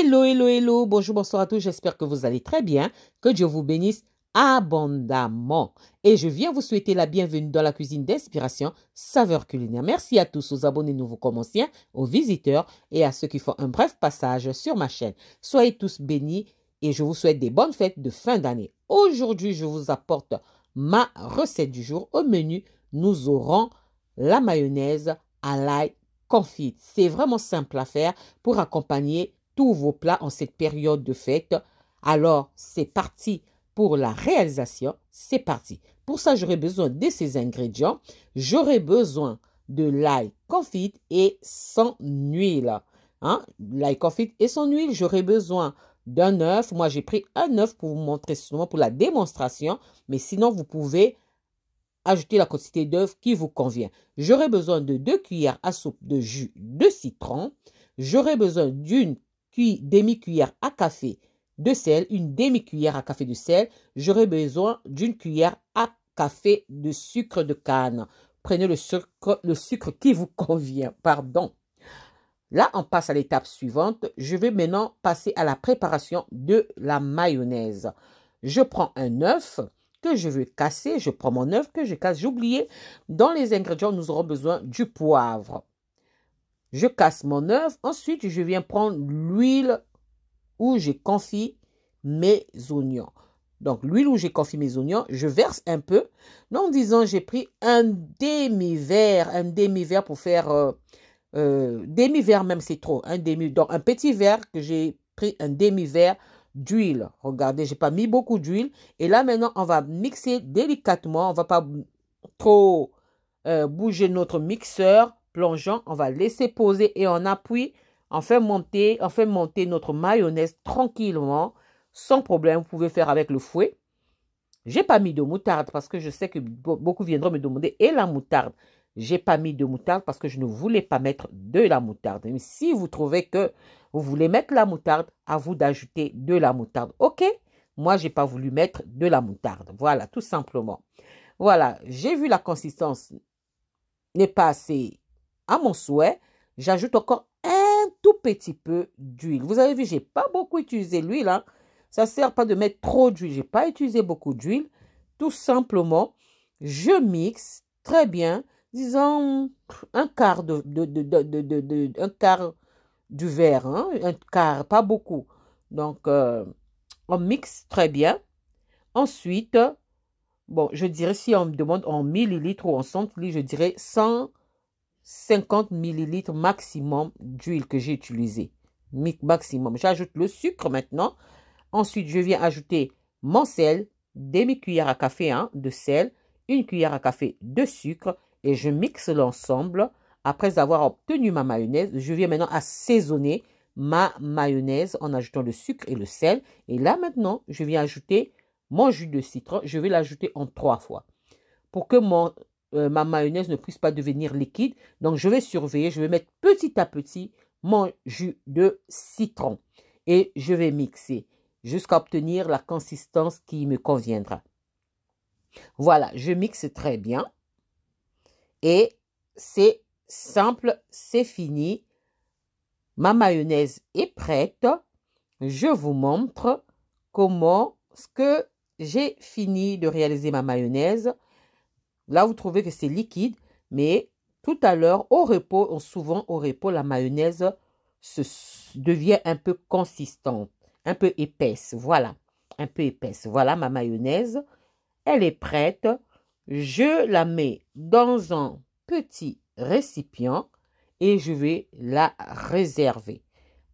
Hello, hello, hello, bonjour, bonsoir à tous, j'espère que vous allez très bien, que Dieu vous bénisse abondamment. Et je viens vous souhaiter la bienvenue dans la cuisine d'inspiration Saveurs culinaires. Merci à tous, aux abonnés nouveaux comme anciens, aux visiteurs et à ceux qui font un bref passage sur ma chaîne. Soyez tous bénis et je vous souhaite des bonnes fêtes de fin d'année. Aujourd'hui, je vous apporte ma recette du jour. Au menu, nous aurons la mayonnaise à l'ail confite. C'est vraiment simple à faire pour accompagner tous vos plats en cette période de fête. Alors, c'est parti pour la réalisation. C'est parti. Pour ça, j'aurai besoin de ces ingrédients. J'aurai besoin de l'ail confite et son huile. L'ail confite et son huile, j'aurai besoin d'un œuf. Moi, j'ai pris un œuf pour vous montrer seulement pour la démonstration. Mais sinon, vous pouvez ajouter la quantité d'œufs qui vous convient. J'aurai besoin de 2 cuillères à soupe de jus de citron. J'aurai besoin d'une demi-cuillère à café de sel, une demi-cuillère à café de sel. J'aurai besoin d'une cuillère à café de sucre de canne. Prenez le sucre qui vous convient, pardon. Là, on passe à l'étape suivante. Je vais maintenant passer à la préparation de la mayonnaise. Je prends un œuf que je veux casser. Je prends mon œuf que je casse. J'ai oublié, dans les ingrédients, nous aurons besoin du poivre. Je casse mon œuf. Ensuite, je viens prendre l'huile où j'ai confit mes oignons. Donc, l'huile où j'ai confit mes oignons, je verse un peu. Donc, disons, j'ai pris un demi-verre pour faire... demi-verre même, c'est trop. Donc, un petit verre que j'ai pris un demi-verre d'huile. Regardez, je n'ai pas mis beaucoup d'huile. Et là, maintenant, on va mixer délicatement. On ne va pas trop bouger notre mixeur plongeant. On va laisser poser et on appuie. On fait monter notre mayonnaise tranquillement, sans problème. Vous pouvez faire avec le fouet. Je n'ai pas mis de moutarde parce que je sais que beaucoup viendront me demander. Et la moutarde, je n'ai pas mis de moutarde parce que je ne voulais pas mettre de la moutarde. Mais si vous trouvez que vous voulez mettre la moutarde, à vous d'ajouter de la moutarde. OK? Moi, je n'ai pas voulu mettre de la moutarde. Voilà, tout simplement. Voilà, j'ai vu la consistance n'est pas assez à mon souhait. J'ajoute encore un tout petit peu d'huile. Vous avez vu, je n'ai pas beaucoup utilisé l'huile. Ça ne sert pas de mettre trop d'huile. Je n'ai pas utilisé beaucoup d'huile. Tout simplement, je mixe très bien. Disons un quart un quart du verre. Un quart, pas beaucoup. Donc, on mixe très bien. Ensuite, bon, je dirais si on me demande en millilitres ou en centilitres, je dirais 150 millilitres maximum d'huile que j'ai utilisé. Maximum. J'ajoute le sucre maintenant. Ensuite, je viens ajouter mon sel, demi-cuillère à café de sel, une cuillère à café de sucre et je mixe l'ensemble. Après avoir obtenu ma mayonnaise, je viens maintenant assaisonner ma mayonnaise en ajoutant le sucre et le sel. Et là maintenant, je viens ajouter mon jus de citron. Je vais l'ajouter en 3 fois pour que ma mayonnaise ne puisse pas devenir liquide. Donc, je vais surveiller, je vais mettre petit à petit mon jus de citron. Et je vais mixer jusqu'à obtenir la consistance qui me conviendra. Voilà, je mixe très bien. Et c'est simple, c'est fini. Ma mayonnaise est prête. Je vous montre comment que j'ai fini de réaliser ma mayonnaise. Là, vous trouvez que c'est liquide, mais tout à l'heure, au repos, souvent au repos, la mayonnaise devient un peu consistante, un peu épaisse. Voilà, un peu épaisse. Voilà ma mayonnaise. Elle est prête. Je la mets dans un petit récipient et je vais la réserver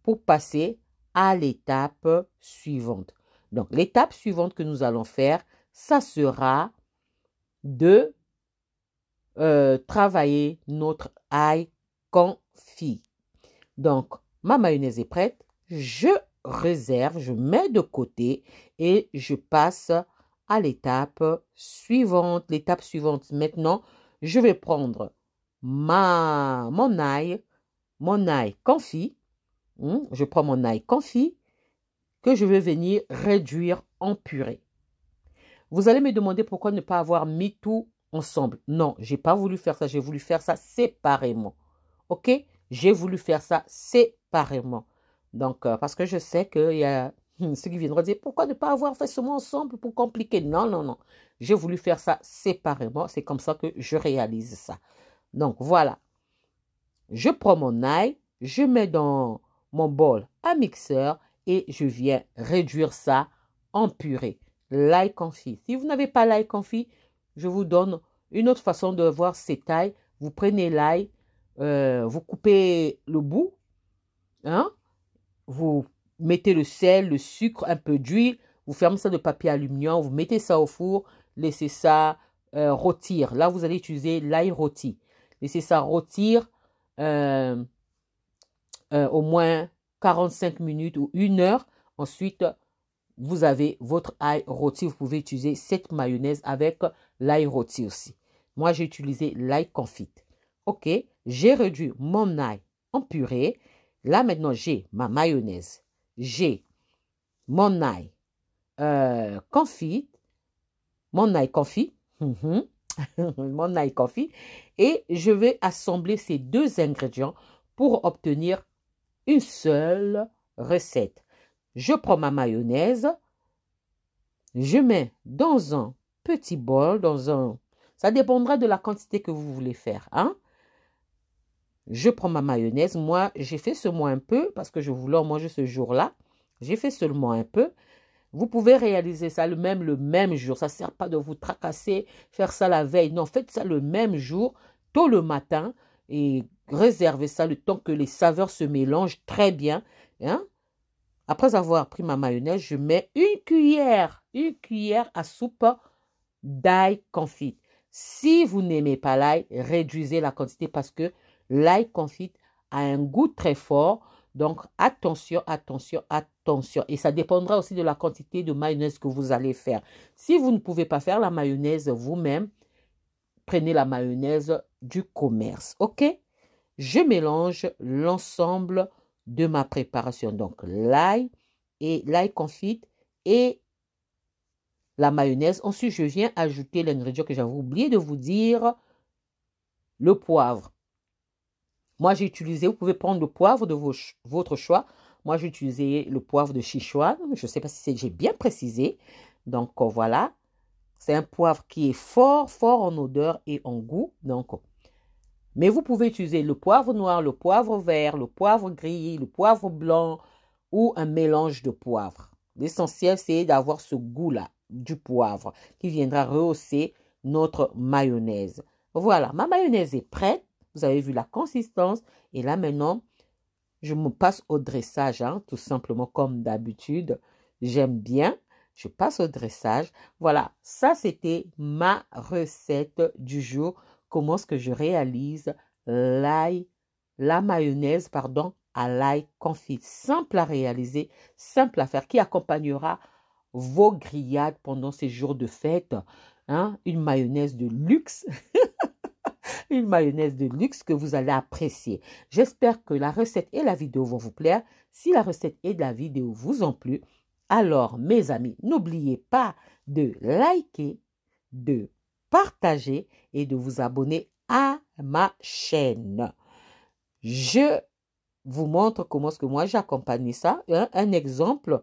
pour passer à l'étape suivante. Donc, l'étape suivante que nous allons faire, ça sera de travailler notre ail confit. Donc, ma mayonnaise est prête. Je réserve, je mets de côté et je passe à l'étape suivante. L'étape suivante, maintenant, je vais prendre mon ail confit. Je prends mon ail confit que je vais venir réduire en purée. Vous allez me demander pourquoi ne pas avoir mis tout ensemble. Non, je n'ai pas voulu faire ça. J'ai voulu faire ça séparément. OK? J'ai voulu faire ça séparément. Donc, parce que je sais qu'il y a ceux qui viendront dire, pourquoi ne pas avoir fait seulement ensemble pour compliquer? Non, non, non. J'ai voulu faire ça séparément. C'est comme ça que je réalise ça. Donc, voilà. Je prends mon ail, je mets dans mon bol à mixeur et je viens réduire ça en purée. L'ail confit. Si vous n'avez pas l'ail confit, je vous donne une autre façon de voir cette ail. Vous prenez l'ail, vous coupez le bout, hein? Vous mettez le sel, le sucre, un peu d'huile, vous fermez ça de papier aluminium, vous mettez ça au four, laissez ça rôtir. Là, vous allez utiliser l'ail rôti. Laissez ça rôtir au moins 45 minutes ou 1 heure. Ensuite, vous avez votre ail rôti. Vous pouvez utiliser cette mayonnaise avec l'ail rôti aussi. Moi, j'ai utilisé l'ail confite. OK, j'ai réduit mon ail en purée. Là, maintenant, j'ai ma mayonnaise. J'ai mon ail confit. Mon ail confit. Mon ail confit. Et je vais assembler ces deux ingrédients pour obtenir une seule recette. Je prends ma mayonnaise. Je mets dans un petit bol, ça dépendra de la quantité que vous voulez faire, hein? Je prends ma mayonnaise. Moi, j'ai fait seulement un peu parce que je voulais en manger ce jour-là. J'ai fait seulement un peu. Vous pouvez réaliser ça le même jour. Ça ne sert pas de vous tracasser, faire ça la veille. Non, faites ça le même jour, tôt le matin, et réservez ça le temps que les saveurs se mélangent très bien, hein? Après avoir pris ma mayonnaise, je mets une cuillère à soupe d'ail confit. Si vous n'aimez pas l'ail, réduisez la quantité parce que l'ail confit a un goût très fort. Donc, attention, attention, attention. Et ça dépendra aussi de la quantité de mayonnaise que vous allez faire. Si vous ne pouvez pas faire la mayonnaise vous-même, prenez la mayonnaise du commerce. OK? Je mélange l'ensemble de ma préparation. Donc, l'ail confit et la mayonnaise. Ensuite, je viens ajouter l'ingrédient que j'avais oublié de vous dire, le poivre. Moi, j'ai utilisé, vous pouvez prendre le poivre de votre choix. Moi, j'ai utilisé le poivre de Sichuan. Je ne sais pas si j'ai bien précisé. Donc, voilà. C'est un poivre qui est fort en odeur et en goût. Donc, mais vous pouvez utiliser le poivre noir, le poivre vert, le poivre gris, le poivre blanc ou un mélange de poivres. L'essentiel, c'est d'avoir ce goût-là du poivre qui viendra rehausser notre mayonnaise. Voilà, ma mayonnaise est prête. Vous avez vu la consistance. Et là, maintenant, je me passe au dressage, hein, tout simplement comme d'habitude. J'aime bien. Je passe au dressage. Voilà, ça, c'était ma recette du jour. Comment est-ce que je réalise la mayonnaise, à l'ail confit. Simple à réaliser, simple à faire, qui accompagnera vos grillades pendant ces jours de fête. Hein? Une mayonnaise de luxe. Une mayonnaise de luxe que vous allez apprécier. J'espère que la recette et la vidéo vont vous plaire. Si la recette et la vidéo vous ont plu, alors mes amis, n'oubliez pas de liker, de partager et de vous abonner à ma chaîne. Je vous montre comment est-ce que moi j'accompagne ça. Un exemple,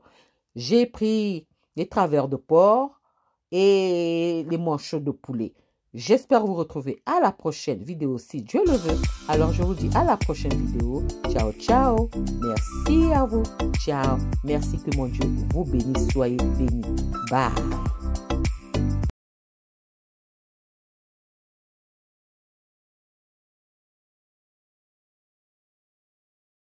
j'ai pris les travers de porc et les manchots de poulet. J'espère vous retrouver à la prochaine vidéo si Dieu le veut. Alors je vous dis à la prochaine vidéo. Ciao, ciao. Merci à vous. Ciao. Merci, que mon Dieu vous bénisse. Soyez bénis. Bye.